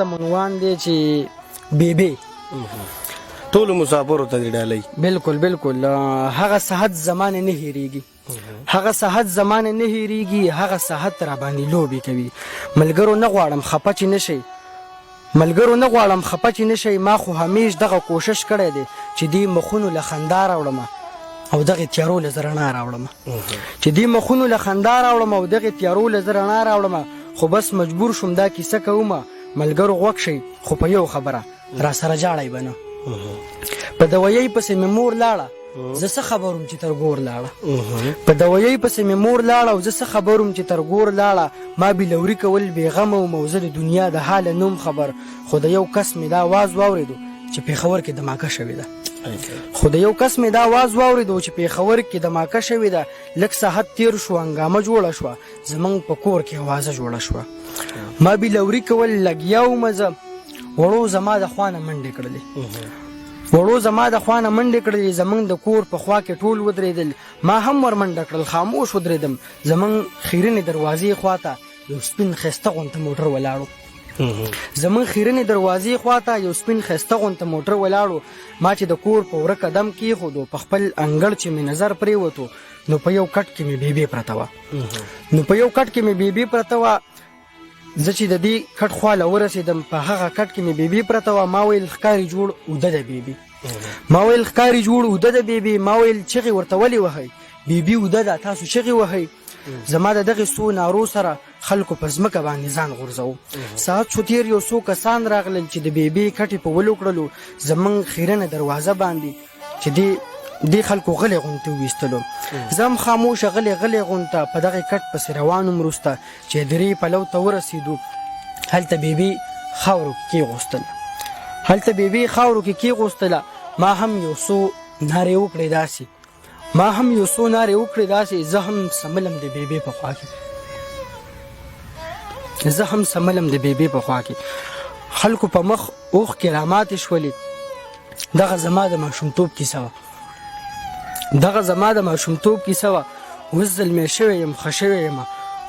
عنوان دی چې بیبي ټول مسافرو ته ډالۍ. بالکل بالکل هغه صحت زمانه نه هېریږي، هغه صحت زمانه نه هېریږي، هغه صحت را باندې لوبې کوي. ملګرو نه غواړم خفه چې نشئ، ملګرو نه غواړم خفه چې نشئ. ما خو همیش دغه کوشش کړی دی چې دې مخونو له خندا راوړم او دغه تیارو له زه رڼا راوړم، چې دې مخونو له خندا راوړم او دغه تیارو له زه رڼا راوړم. خو بس مجبور شوم دا کیسه کومه. ملګرو غوږ شئ، خو په یو خبره را سره جاړئ به نه. په دوایۍ پسې مې مور لاړه، زه څه خبروم چې تر ګور لاړه. په دوایۍ پسې مې مور لاړه او زه څه خبروم چې تر ګور لاړه. ما بېلوري کول بېغمه وم او زه د دنیا د حاله نوم خبر. خو د یو کس مې دا آواز واورېدو چې پېښور کې دماکه شوې ده. خو د یو کس مې دا آواز واورېدو چې پېښور کې دماکه شوې ده. لږ ساعت تېر شو، هنګامه جوړه شوه، زموږ په کور کې اوازه جوړه شوه. ما بېلوري کول لګیا ومه زه، وړو زما د خوا نه منډې کړلې، وړو زما د خوا نه منډې کړلې. زموږ د کور په خوا کې ټول ودرېدل، ما هم ور منډه کړل، خاموش ودرېدم. زموږ خیرنې دروازې خوا ته یو سپین ښایسته غونته موټر ولاړو، زموږ خیرنې دروازې خوا ته یو سپین ښایسته غونته موټر ولاړو. ما چې د کور په وره قدم کېښودو، په خپل انګړ چې مې نظر پرېوتو، نو په یو کټ کې مې بیبي پرته وه، نو په یو کټ کې مې بیبي پرته وه. زه چې د دې کټ خوا له ورسېدم، په هغه کټ کې مې بیبي پرته وه. ما ویل ښکاري جوړ اوده ده بیبي، ما ویل ښکاري جوړ اوده ده بیبي. ما ویل چغې ورته ولې وهئ، بیبي اوده ده، تاسو چغې وهئ. زما د دغې څو نارو سره خلکو په ځمکه باندې ځان غورځوو. ساعت شو تېر، یو څو کسان راغلل چې د بیبي کټې په ولو کړلو زموږ خیرنه دروازه باندې، چې دې خلکو غلې غونته وویستلو. زه هم خاموشه غلې غونته په دغې کټ پسې روان وم. وروسته چې درې پلو ته ورسېدو، هلته بیبي خاورو کې کېغوستله، هلته بیبي خاورو کې کېغوستله. ما هم یو څو نارې وکړې داسې، ما هم یو څو نارې وکړې داسې. زه هم سملم د بیبي په خوا کې، زه هم سملم د بیبي په خوا کې. خلکو په مخ اوښکې راماتې شولې. دغه زما د ماشومتوب کیسه وه، دغه زما د ماشومتوب کیسه وه. اوس زلمی شوی یم، ښه شوی یم،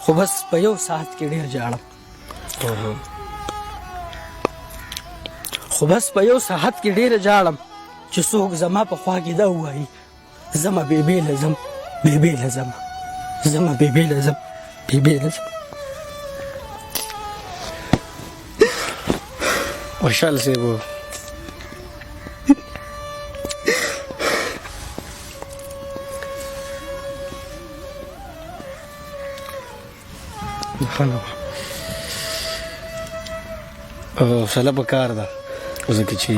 خو بس په یو ساعت کې ډېر ژاړم، خو بس په یو ساعت کې ډېر ژاړم چې څوک زما په خوا کې دا ووایي زمه بیبي له ځم، بیبي له ځم، زمه بیبي له ځم، بیبي له ځم. خوشحال صاحب حوصله پکار ده، ځکه چې